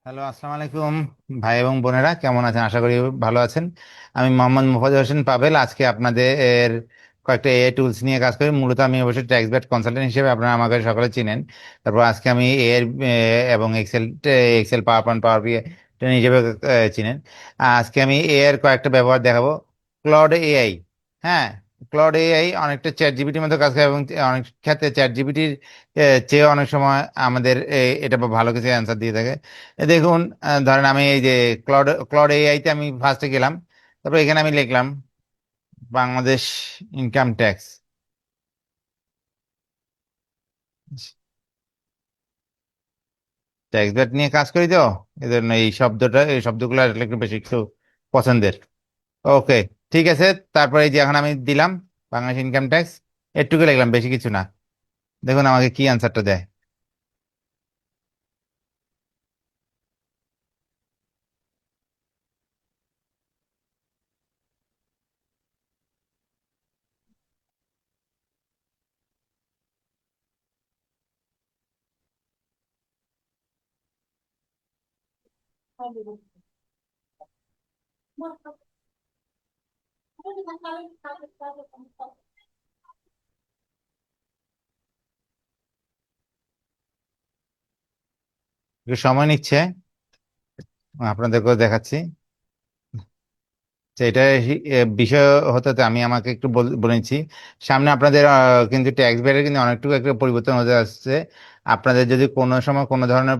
Hello, আসসালামু আলাইকুম। ভাই এবং বোনেরা কেমন আছেন? আশা করি ভালো আছেন। আমি মোহাম্মদ মুফাজ্জল হোসেন পাবেল। আজকে আপনাদের কয়েকটা এআই টুলস নিয়ে কাজ করি। মূলত আমি অবশ্যই ট্যাক্স ব্যাট কনসালটেন্ট হিসেবে আপনারা আমাকে সকলে চিনেন। তারপর আজকে আমি এর এবং excel power point power BI হিসেবে চিনেন। আজকে আমি এর কয়েকটা ব্যবহার দেখাবো। Claude AI. হ্যাঁ, ক্লড এআই অনেকটা চ্যাট জিপিটির মতো কাজ করে এবং অনেক ক্ষেত্রে চ্যাট জিপিটির চেয়ে অনেক সময় আমাদের এটা ভালো কিছু অ্যান্সার দিয়ে থাকে। দেখুন, ধরেন আমি এই যে ক্লড ক্লড এআই তে আমি ফার্স্টে গেলাম। তারপর এখানে আমি লিখলাম Bangladesh income tax. Tax bat নিয়ে কাজ করি তো, এই জন্য এই শব্দগুলো আসলে একটু বেশি একটু পছন্দের। ওকে, ঠিক আছে। তারপরে এই যে এখন আমি দিলাম বাংলাদেশ ইনকাম ট্যাক্স, একটুকু লিখলাম, বেশি কিছু না। দেখুন আমাকে কি অ্যান্সারটা দেয়। একটু সময় নিচ্ছে, আপনাদেরকেও দেখাচ্ছি। তো এটা বিষয় হতে হতে আমি আমাকে একটু বলেছি। সামনে আপনাদের কিন্তু ট্যাক্স বেড়ে কিন্তু অনেকটুকু একটা পরিবর্তন হতে আসছে। আপনাদের যদি কোনো সময় কোনো ধরনের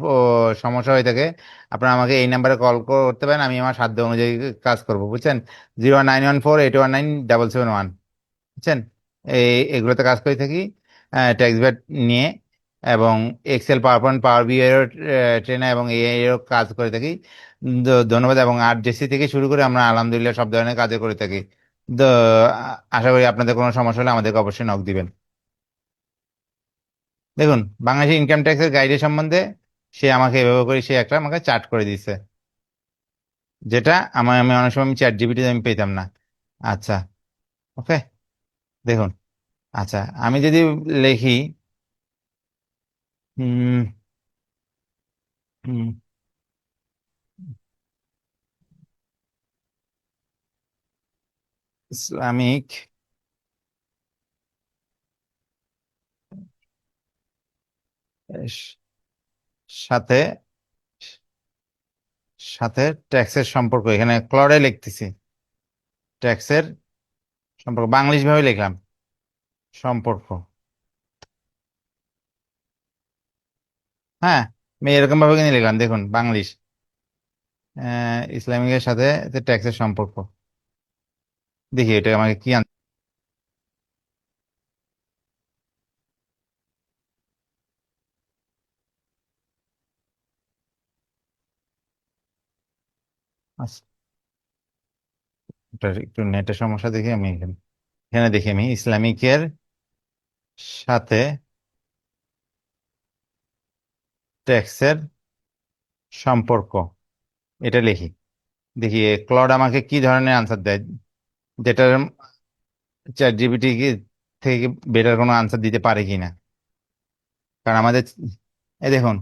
সমস্যা হয়ে থাকে, আপনারা আমাকে এই নাম্বারে কল করতে পারেন। আমি আমার সাধ্য অনুযায়ী কাজ করবো, বুঝছেন। 09148171711। বুঝছেন, এগুলোতে কাজ করে থাকি ট্যাক্স ব্যাট নিয়ে, এবং excel power point power B এর ট্রেনে এবং এআই এরও কাজ করে থাকি। ধন্যবাদ। এবং আরজেসি থেকে শুরু করে আমরা আলহামদুলিল্লাহ সব ধরনের কাজে করে থাকি। তো আশা করি আপনাদের কোনো সমস্যা হলে আমাদেরকে অবশ্যই নক দিবেন। দেখুন, বাংলাদেশের ইনকাম ট্যাক্সের গাইডের সম্বন্ধে সে আমাকে এভাবে করে সে একটা আমাকে চার্ট করে দিচ্ছে, যেটা আমি অনেক সময় আমি চ্যাট জিপিটিতে আমি পেতাম না। আচ্ছা, ওকে, দেখুন। আচ্ছা, আমি যদি লিখি হুম হুম, ইসলামিক স- সাথে সাথে ট্যাক্সের সম্পর্ক, এখানে ক্লডে লিখতেছি ট্যাক্সের সম্পর্ক, বাংলিশ ভাবে লিখলাম সম্পর্ক। হ্যাঁ, আমি এরকম ভাবে কিনে লিখলাম, দেখুন বাংলিশ ইসলামিকের সাথে ট্যাক্সের সম্পর্ক। দেখি এটা আমাকে কি আচ্ছা, এটা একটু নেটের সমস্যা দেখি আমি এখানে এখানে দেখি আমি ইসলামিকের সাথে ট্যাক্সের সম্পর্ক এটা লিখি। দেখি ক্লড আমাকে কি ধরনের আনসার দেয়, যেটার চ্যাট জিপিটি থেকে বেটার কোনো আনসার দিতে পারে কিনা। কারণ আমাদের এই দেখুন,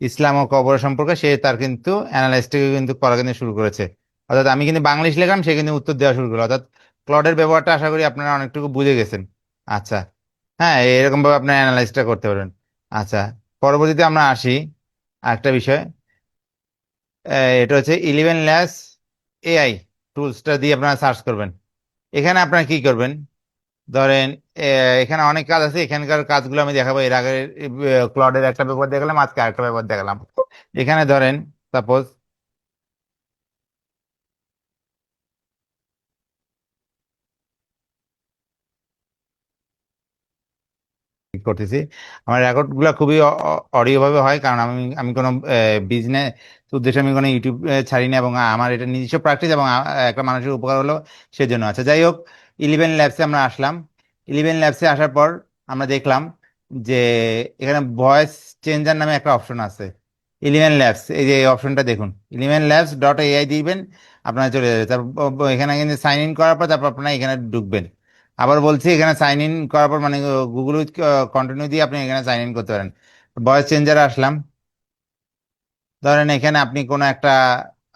ইসলাম ও কবর সম্পর্কে সে তার কিন্তু অ্যানালাইসটাকে কিন্তু করা কিন্তু শুরু করেছে। অর্থাৎ আমি কিন্তু বাংলিশ লিখলাম, সে কিন্তু উত্তর দেওয়া শুরু করলো। অর্থাৎ ক্লডের ব্যবহারটা আশা করি আপনারা অনেকটুকু বুঝে গেছেন। আচ্ছা, হ্যাঁ, এরকম ভাবে আপনার অ্যানালাইসটা করতে পারেন। আচ্ছা, পরবর্তীতে আমরা আসি আরেকটা বিষয়। এটা হচ্ছে 11 ল্যাবস এআই টুলসটা দিয়ে আপনারা সার্চ করবেন। এখানে আপনারা কি করবেন, ধরেন এখানে অনেক কাজ আছে, এখানকার কাজগুলো আমি দেখাবো। এর আগে ক্লডের একটা ব্যবহার দেখালাম, আজকে আরেকটা ব্যবহার দেখালাম। এখানে ধরেন সাপোজ করতেছি, আমার রেকর্ড গুলা খুবই অডিও ভাবে হয়, কারণ আমি আমি কোনো বিজনেস উদ্দেশ্যে আমি কোনো ইউটিউব ছাড়ি না, এবং আমার এটা নিজস্ব প্র্যাকটিস, এবং একটা মানুষের উপকার হলো সেজন্য। আচ্ছা, যাই হোক, 11 ল্যাবসে আমরা আসলাম। 11 ল্যাবসে আসার পর আমরা দেখলাম যে এখানে ভয়েস চেঞ্জার নামে একটা অপশন আছে। 11 ল্যাবস, এই যে অপশনটা দেখুন, 11 labs.ai দিবেন, আপনারা চলে যাবে। তারপর এখানে কিন্তু সাইন ইন করার পর তারপর আপনারা এখানে ঢুকবেন। আবার বলছি, এখানে সাইন ইন করার পর মানে গুগল উইথ কন্টিনিউ দিয়ে আপনি এখানে সাইন ইন করতে পারেন। ভয়েস চেঞ্জারে আসলাম। ধরেন এখানে আপনি কোনো একটা,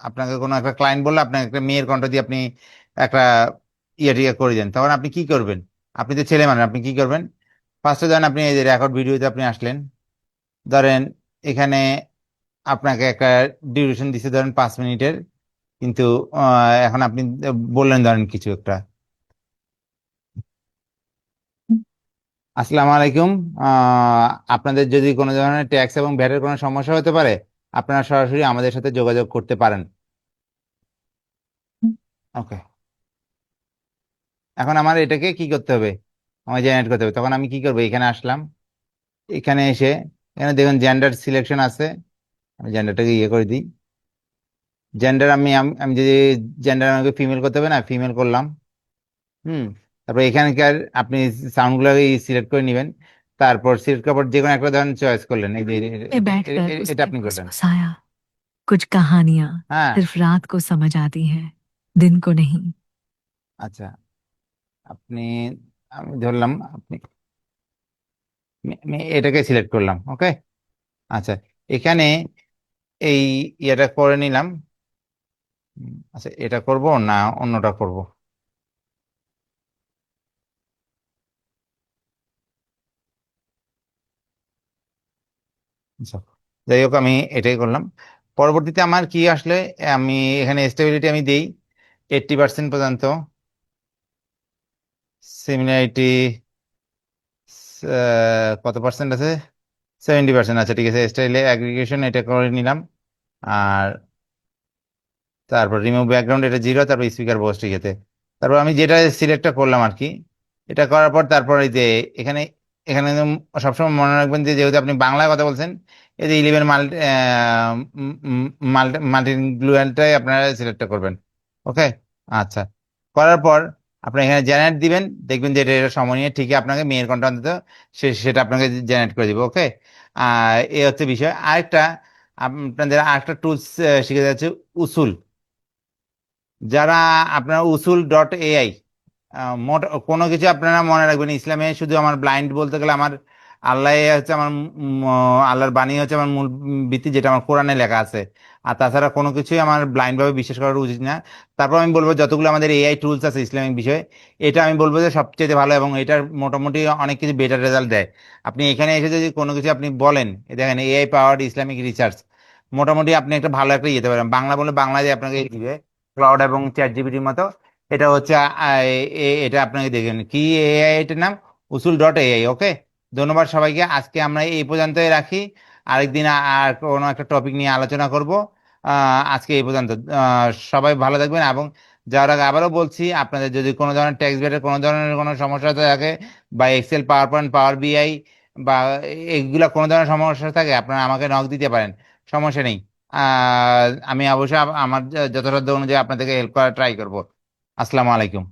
আপনাকে কোনো একটা ক্লায়েন্ট বললো, আপনাকে একটা মেয়ের কণ্ঠ দিয়ে আপনি একটা টিয়ে করে দেন, তখন আপনি কি করবেন? আপনি তো ছেলে মানুষ, আপনি কি করবেন? ফার্স্টে ধরেন আপনি এই যে রেকর্ড ভিডিওতে আপনি আসলেন, ধরেন এখানে আপনাকে একটা ডিউরেশন দিছে ধরেন 5 মিনিটের, কিন্তু এখন আপনি বললেন ধরেন কিছু একটা, আসসালামু আলাইকুম, আপনাদের যদি কোনো ধরনের ট্যাক্স এবং ভ্যাটের কোনো সমস্যা হতে পারে, আপনারা সরাসরি আমাদের সাথে যোগাযোগ করতে পারেন। ওকে, এখন আমার এটাকে কি করতে হবে? আমার জেনারেট করতে হবে। তখন আমি কি করবো? এখানে আসলাম, এখানে এসে এখানে দেখুন জেন্ডার সিলেকশন আছে, আমি জেন্ডারটাকে ইয়ে করে দিই। জেন্ডার আমি আমি আমি যদি জেন্ডার আমাকে ফিমেল করতে হবে না, ফিমেল করলাম। হুম। তারপর এখানকার আপনি সাউন্ডগুলো সিলেক্ট করে নেবেন। তারপর সিলেক্ট করার পর যে কোনো একটা ধরনের চয়েস করলেন, এই যে बैठकर এটা उसने আপনি করলেন। फुसफुसाया। कुछ कहानियां হ্যাঁ। सिर्फ रात को समझ आती हैं, दिन को नहीं। আচ্ছা, আপনি, আমি ধরলাম আপনি, আমি এটাকে সিলেক্ট করলাম। ওকে। আচ্ছা, এখানে এই ইয়েটা করে নিলাম। আচ্ছা, এটা করব না অন্যটা করব? আচ্ছা, যাই হোক আমি এটাই করলাম। পরবর্তীতে আমার কি আসলে, আমি এখানে স্টেবিলিটি আমি দেই 80% পর্যন্ত, সিমিলারিটি কত পার্সেন্ট আছে? 70%। আচ্ছা ঠিক আছে, স্টাইলে অ্যাগ্রিগেশন এটা করে নিলাম। আর তারপর রিমুভ ব্যাকগ্রাউন্ড এটা 0, তারপর স্পিকার বক্স ঠিক আছে। তারপর আমি যেটা সিলেক্টটা করলাম আর কি, এটা করার পর তারপর এই যে এখানে, এখানে একদম সবসময় মনে রাখবেন যে যেহেতু আপনি বাংলায় কথা বলছেন, এই যে 11 মাল্টিগ্লুয়ালটাই আপনারা সিলেক্টটা করবেন। ওকে। আচ্ছা, করার পর আপনি এখানে জেনারেট দিবেন, দেখবেন যে এটা সময় নিয়ে ঠিকই আপনাকে মেয়ের কন্টেন্ট অন্তত সেটা আপনাকে জেনারেট করে দিবে। ওকে। এই হচ্ছে বিষয়। আরেকটা আপনাদের আরেকটা টুলস শিখে যাচ্ছে, উসুল। যারা আপনার usul.ai, মোট কোনো কিছু আপনারা মনে রাখবেন, ইসলামে শুধু আমার ব্লাইন্ড বলতে গেলে আমার আল্লাহ হচ্ছে আমার আল্লাহর বাণী হচ্ছে আমার মূল ভিত্তি, যেটা আমার কোরআনে লেখা আছে। আর তাছাড়া কোনো কিছুই আমার ব্লাইন্ড ভাবে বিশ্বাস করা উচিত না। তারপর আমি বলবো যতগুলো আমাদের এআই টুলস আছে ইসলামিক বিষয়ে, এটা আমি বলবো যে সবচেয়ে ভালো এবং এটার মোটামুটি অনেক কিছু বেটার রেজাল্ট দেয়। আপনি এখানে এসে যদি কোনো কিছু আপনি বলেন, দেখেন এআই পাওয়ার্ড ইসলামিক রিসার্চ, মোটামুটি আপনি একটা ভালো একটা ইয়েতে পারেন, বাংলা বলে বাংলায় আপনাকে দিবে, ক্লাউড এবং চ্যাট জিপিটির মতো। এটা হচ্ছে এটা আপনাকে দেখেন কি, এআই এটার নাম usul.ai। ওকে। ধন্যবাদ সবাইকে, আজকে আমরা এই পর্যন্তই রাখি। আরেকদিন আর কোনো একটা টপিক নিয়ে আলোচনা করব। আজকে এই পর্যন্ত। সবাই ভালো থাকবেন, এবং যাওয়ার আগে আবারও বলছি, আপনাদের যদি কোনো ধরনের ট্যাক্স বেটের কোনো ধরনের কোনো সমস্যা থাকে, বা এক্সেল, পাওয়ার পয়েন্ট, পাওয়ার বিআই, বা এইগুলা কোনো ধরনের সমস্যা থাকে, আপনারা আমাকে নক দিতে পারেন, সমস্যা নেই। আমি অবশ্যই আমার যথাসাধ্য অনুযায়ী আপনাদেরকে হেল্প করার ট্রাই করব। আসসালামু আলাইকুম।